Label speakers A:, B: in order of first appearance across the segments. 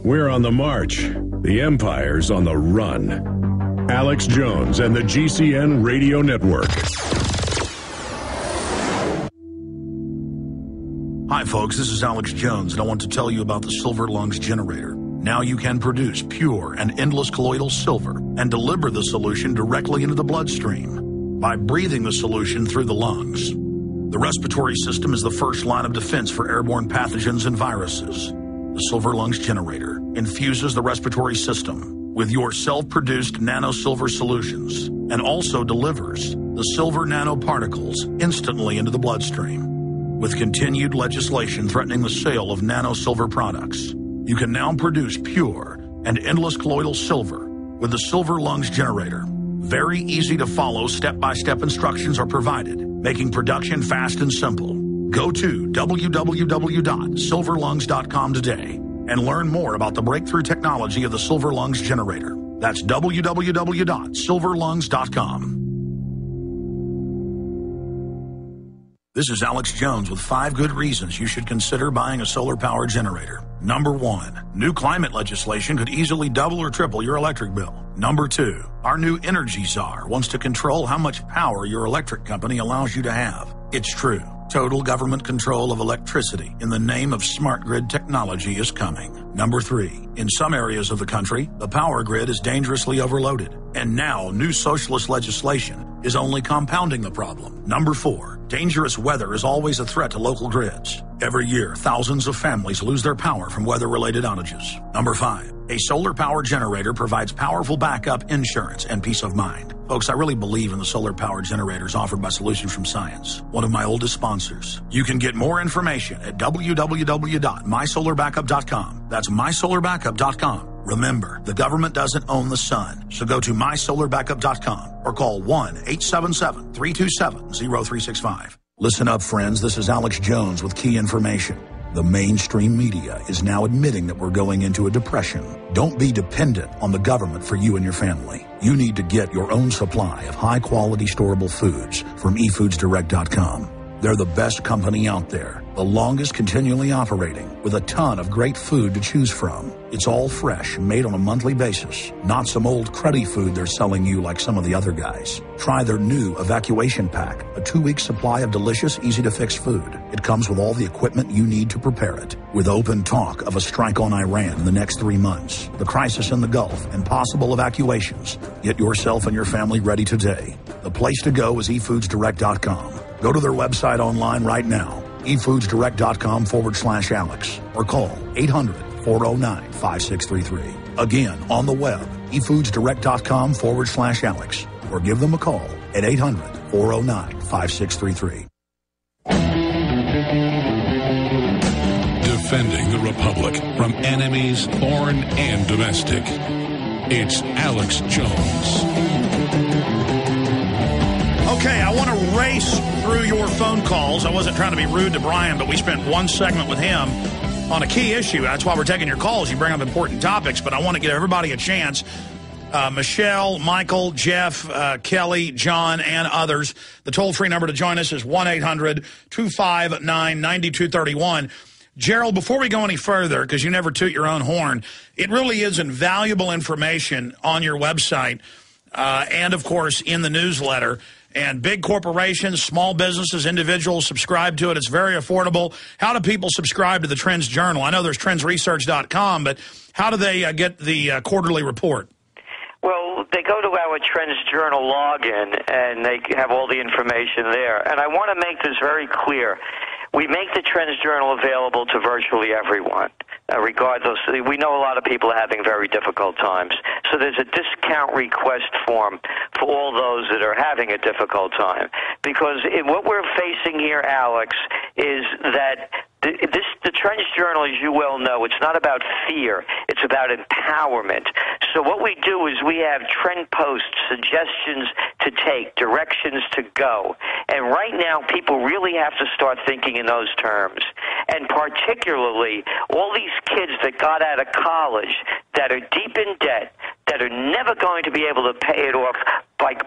A: We're on the march. The Empire's on the run. Alex Jones and the GCN Radio Network.
B: Hi, folks. This is Alex Jones, and I want to tell you about the Silver Lungs generator. Now you can produce pure and endless colloidal silver and deliver the solution directly into the bloodstream by breathing the solution through the lungs. The respiratory system is the first line of defense for airborne pathogens and viruses. The Silver Lungs generator infuses the respiratory system with your self-produced nano-silver solutions and also delivers the silver nanoparticles instantly into the bloodstream. With continued legislation threatening the sale of nano-silver products, you can now produce pure and endless colloidal silver with the Silver Lungs generator. Very easy to follow step-by-step instructions are provided, making production fast and simple. Go to www.silverlungs.com today and learn more about the breakthrough technology of the Silver Lungs generator. That's www.silverlungs.com. This is Alex Jones with 5 good reasons you should consider buying a solar power generator. Number 1, new climate legislation could easily double or triple your electric bill. Number 2, our new energy czar wants to control how much power your electric company allows you to have. It's true. Total government control of electricity in the name of smart grid technology is coming. Number 3, in some areas of the country, the power grid is dangerously overloaded. And now, new socialist legislation is only compounding the problem. Number 4, dangerous weather is always a threat to local grids. Every year, thousands of families lose their power from weather-related outages. Number 5, a solar power generator provides powerful backup insurance and peace of mind. Folks, I really believe in the solar power generators offered by Solutions from Science, one of my oldest sponsors. You can get more information at www.mysolarbackup.com. That's mysolarbackup.com. Remember, the government doesn't own the sun, so go to mysolarbackup.com or call 1-877-327-0365. Listen up, friends. This is Alex Jones with key information. The mainstream media is now admitting that we're going into a depression. Don't be dependent on the government for you and your family. You need to get your own supply of high-quality storable foods from efoodsdirect.com. They're the best company out there, the longest continually operating, with a ton of great food to choose from. It's all fresh, made on a monthly basis, not some old cruddy food they're selling you like some of the other guys. Try their new evacuation pack, a 2-week supply of delicious, easy-to-fix food. It comes with all the equipment you need to prepare it. With open talk of a strike on Iran in the next 3 months, the crisis in the Gulf, and possible evacuations, get yourself and your family ready today. The place to go is efoodsdirect.com. Go to their website online right now, efoodsdirect.com/Alex, or call 800-409-5633. Again, on the web, efoodsdirect.com/Alex, or give them a call at 800-409-5633.
C: Defending the Republic from enemies, foreign and domestic. It's Alex Jones.
B: Okay, I want to race through your phone calls. I wasn't trying to be rude to Brian, but we spent one segment with him on a key issue. That's why we're taking your calls. You bring up important topics, but I want to give everybody a chance. Michelle, Michael, Jeff, Kelly, John, and others. The toll-free number to join us is 1-800-259-9231. Gerald, before we go any further, because you never toot your own horn, it really is invaluable information on your website and, of course, in the newsletter. And big corporations, small businesses, individuals subscribe to it. It's very affordable. How do people subscribe to the Trends Journal? I know there's trendsresearch.com, but how do they get the quarterly report?
D: Well, they go to our Trends Journal login, and they have all the information there. And I want to make this very clear. We make the Trends Journal available to virtually everyone, regardless. We know a lot of people are having very difficult times. So there's a discount request form for all those that are having a difficult time. Because what we're facing here, Alex, is that the Trends Journal, as you well know, it's not about fear. It's about empowerment. So what we do is we have trend posts, suggestions to take, directions to go. And right now, people really have to start thinking in those terms. And particularly, all these kids that got out of college that are deep in debt, that are never going to be able to pay it off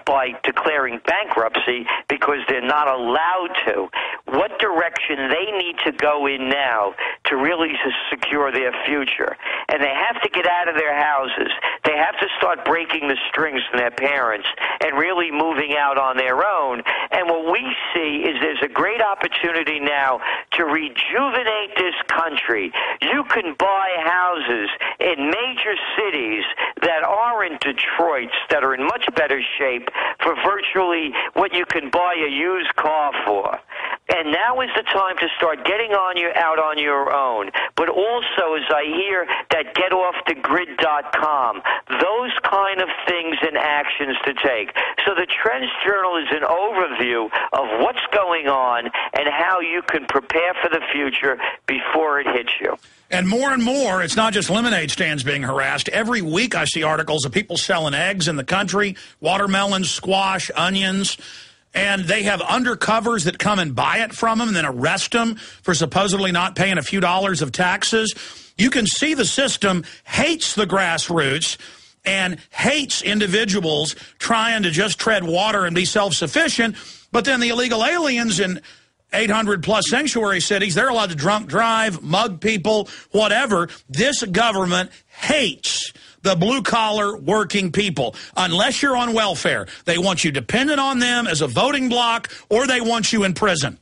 D: by declaring bankruptcy because they're not allowed to. What direction they need to go in now to really secure their future. And they have to get out of their houses. They have to start breaking the strings from their parents and really moving out on their own. And what we see is there's a great opportunity now to rejuvenate this country. You can buy houses in major cities that aren't Detroit's, that are in much better shape for virtually what you can buy a used car for. And now is the time to start getting out on your own. But also, as I hear that getoffthegrid.com, those kind of things and actions to take. So the Trends Journal is an overview of what's going on and how you can prepare for the future before it hits you.
E: And more, it's not just lemonade stands being harassed. Every week I see articles of people selling eggs in the country, watermelons, squash, onions, and they have undercovers that come and buy it from them and then arrest them for supposedly not paying a few dollars of taxes. You can see the system hates the grassroots and hates individuals trying to just tread water and be self-sufficient, but then the illegal aliens in 800-plus sanctuary cities, they're allowed to drunk drive, mug people, whatever. This government hates the blue-collar working people. Unless you're on welfare, they want you dependent on them as a voting bloc, or they want you in prison.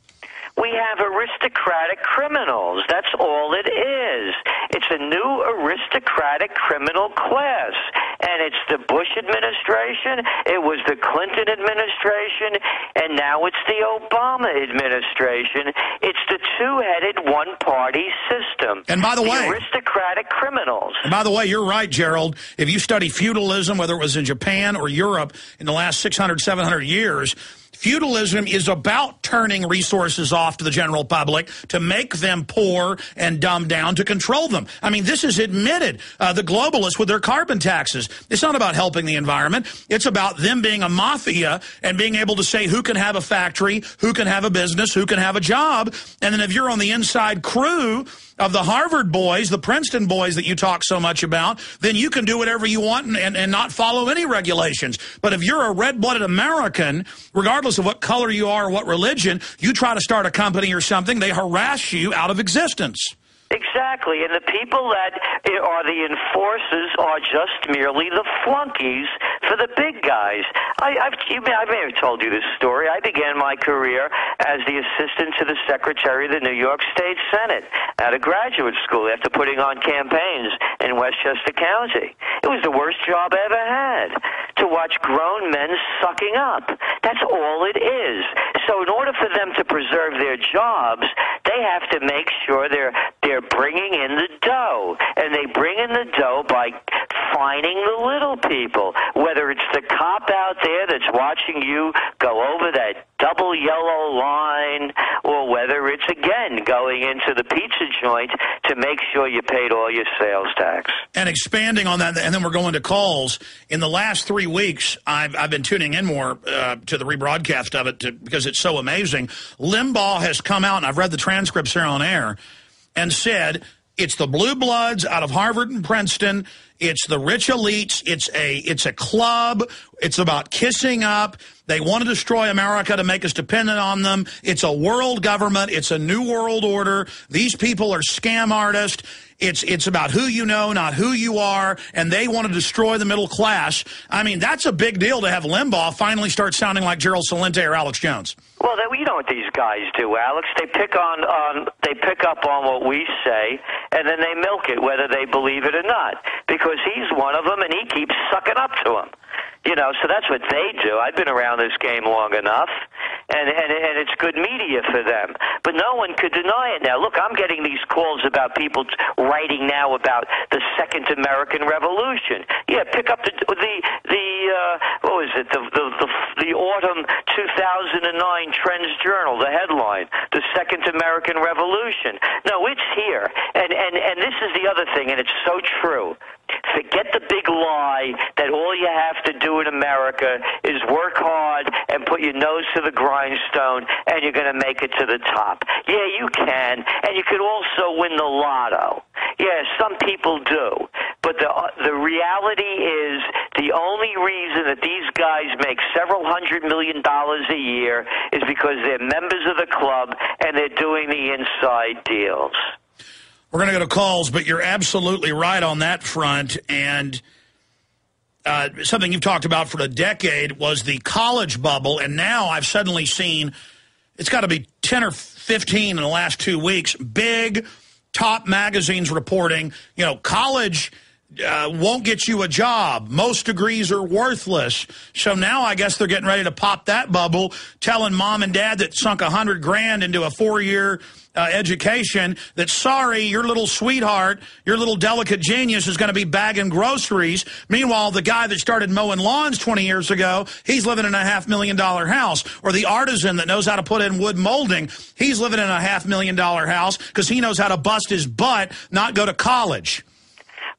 D: We have aristocratic criminals. That's all it is. It's a new aristocratic criminal class. And it's the Bush administration, it was the Clinton administration, and now it's the Obama administration. It's the two-headed one-party system.
E: And by the way,
D: aristocratic criminals.
E: And by the way, you're right, Gerald. If you study feudalism, whether it was in Japan or Europe in the last 600, 700 years, feudalism is about turning resources off to the general public to make them poor and dumb down to control them. I mean, this is admitted. The globalists with their carbon taxes. It's not about helping the environment. It's about them being a mafia and being able to say who can have a factory, who can have a business, who can have a job. And then if you're on the inside crew of the Harvard boys, the Princeton boys that you talk so much about, then you can do whatever you want and not follow any regulations. But if you're a red-blooded American, regardless of what color you are or what religion, you try to start a company or something, they harass you out of existence.
D: Exactly, and the people that are the enforcers are just merely the flunkies for the big guys. I may have told you this story. I began my career as the assistant to the Secretary of the New York State Senate at a graduate school after putting on campaigns in Westchester County. It was the worst job I ever had, to watch grown men sucking up. That's all it is. So in order for them to preserve their jobs, they have to make sure they're bringing in the dough, and they bring in the dough by fining the little people, whether it's the cop out there that's watching you go over that double yellow line, or whether it's, again, going into the pizza joint to make sure you paid all your sales tax.
E: And expanding on that, and then we're going to calls, in the last 3 weeks, I've been tuning in more to the rebroadcast of it because it's so amazing. Limbaugh has come out, and I've read the transcripts here on air, and said it's the blue bloods out of Harvard and Princeton, it's the rich elites, it's a club, it's about kissing up, they want to destroy America to make us dependent on them, it's a world government, it's a new world order, these people are scam artists, it's about who you know, not who you are, and they want to destroy the middle class. I mean, that's a big deal to have Limbaugh finally start sounding like Gerald Celente or Alex Jones.
D: Well, you know what these guys do, Alex. They pick up on what we say, and then they milk it, whether they believe it or not, because he's one of them, and he keeps sucking up to them. You know, so that's what they do. I've been around this game long enough, and it's good media for them. But no one could deny it now. Look, I'm getting these calls about people writing now about the Second American Revolution. Yeah, pick up the what was it? The autumn 2009 Trends Journal, the headline, the Second American Revolution. No, it's here, and this is the other thing, and it's so true. Forget the big lie that all you have to do in America is work hard and put your nose to the grindstone and you're going to make it to the top. Yeah, you can, and you could also win the lotto. Yeah, some people do. But the reality is The only reason that these guys make several $100 million a year is because they're members of the club and they're doing the inside deals.
E: We're going to go to calls, but you're absolutely right on that front. And something you've talked about for a decade was the college bubble. And now I've suddenly seen, it's got to be 10 or 15 in the last 2 weeks, big top magazines reporting, college won't get you a job. Most degrees are worthless. So now I guess they're getting ready to pop that bubble, telling mom and dad that sunk $100,000 into a 4-year education that, sorry, your little sweetheart, your little delicate genius is going to be bagging groceries. Meanwhile, the guy that started mowing lawns 20 years ago, he's living in a $500,000 house. Or the artisan that knows how to put in wood molding, he's living in a $500,000 house because he knows how to bust his butt, not go to college.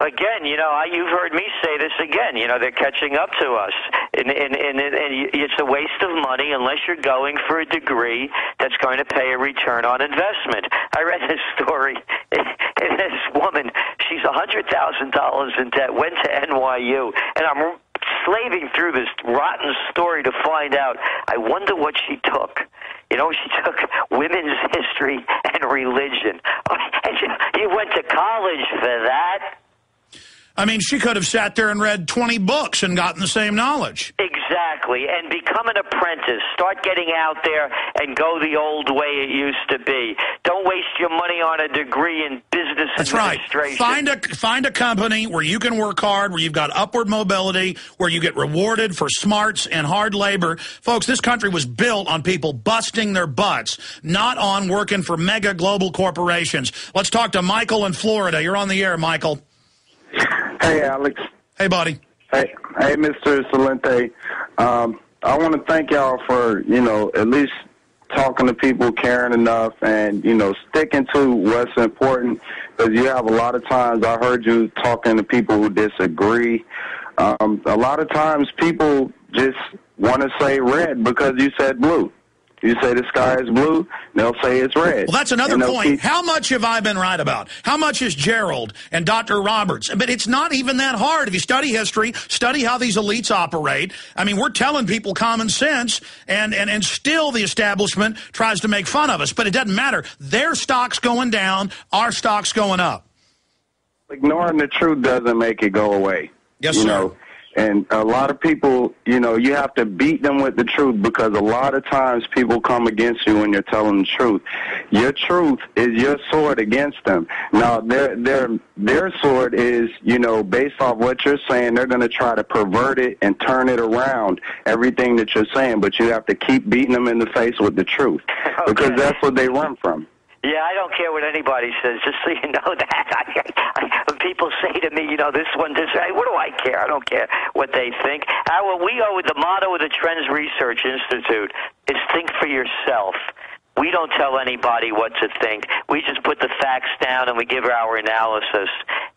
D: Again, you've heard me say this again. They're catching up to us, and it's a waste of money unless you're going for a degree that's going to pay a return on investment. I read this story, and this woman, she's $100,000 in debt, went to NYU, and I'm slaving through this rotten story to find out. I wonder what she took. She took women's history and religion. And you went to college for that?
E: I mean, she could have sat there and read 20 books and gotten the same knowledge.
D: Exactly. And become an apprentice. Start getting out there and go the old way it used to be. Don't waste your money on a degree in business administration.
E: That's right. Find a company where you can work hard, where you've got upward mobility, where you get rewarded for smarts and hard labor. Folks, this country was built on people busting their butts, not on working for mega global corporations. Let's talk to Michael in Florida. You're on the air, Michael.
F: Hey, Alex.
E: Hey, buddy.
F: Hey, Mr. Celente. I want to thank y'all for, at least talking to people, caring enough, and, sticking to what's important, because you have a lot of times, I heard you talking to people who disagree. A lot of times people just want to say red because you said blue. You say the sky is blue, they'll say it's red.
E: Well, that's another point. How much have I been right about? How much is Gerald and Dr. Roberts? But it's not even that hard. If you study history, study how these elites operate. I mean, we're telling people common sense, and still the establishment tries to make fun of us. But it doesn't matter. Their stock's going down, our stock's going up.
F: Ignoring the truth doesn't make it go away.
E: Yes, sir.
F: And a lot of people, you have to beat them with the truth, because a lot of times people come against you when you're telling the truth. Your truth is your sword against them. Now, their sword is, based off what you're saying, they're going to try to pervert it and turn it around, everything that you're saying. But you have to keep beating them in the face with the truth, because that's what they run from.
D: Yeah, I don't care what anybody says, just so you know that. When people say to me, this one, what do I care? I don't care what they think. The motto of the Trends Research Institute is think for yourself. We don't tell anybody what to think. We just put the facts down and we give our analysis.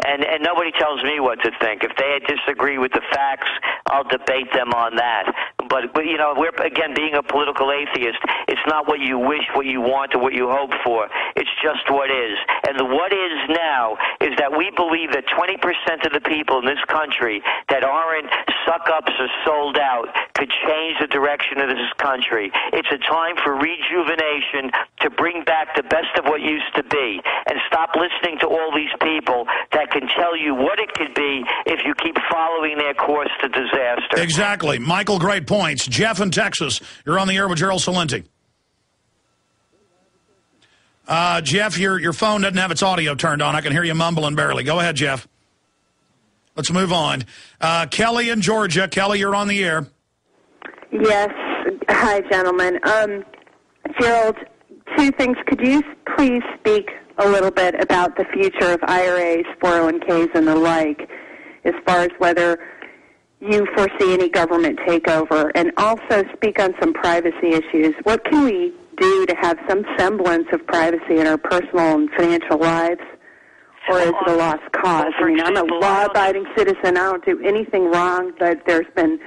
D: And nobody tells me what to think. If they disagree with the facts, I'll debate them on that. But we're, again, being a political atheist, it's not what you wish, what you want, or what you hope for. It's just what is. And the what is now is that we believe that 20% of the people in this country that aren't suck-ups or sold out could change the direction of this country. It's a time for rejuvenation, to bring back the best of what used to be, and stop listening to all these people that can tell you what it could be if you keep following their course to disaster.
E: Exactly. Michael, great points. Jeff in Texas, you're on the air with Gerald Celente. Jeff, your phone doesn't have its audio turned on. I can hear you mumbling barely. Go ahead, Jeff. Let's move on. Kelly in Georgia. Kelly, you're on the air.
G: Yes. Hi, gentlemen. Gerald, two things. Could you please speak a little bit about the future of IRAs, 401ks, and the like, as far as whether you foresee any government takeover, and also speak on some privacy issues? What can we do to have some semblance of privacy in our personal and financial lives, or is it a lost cause? I mean, I'm a law-abiding citizen. I don't do anything wrong, but there's been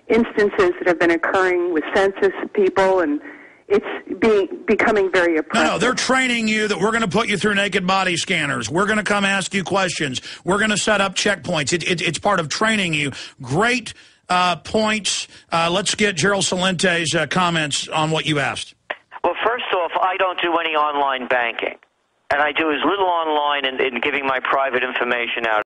G: instances that have been occurring with census people and it's becoming very oppressive.
E: No, they're training you that we're going to put you through naked body scanners. We're going to come ask you questions. We're going to set up checkpoints. It's part of training you. Great points. Let's get Gerald Celente's comments on what you asked.
D: Well, first off, I don't do any online banking. And I do as little online in giving my private information out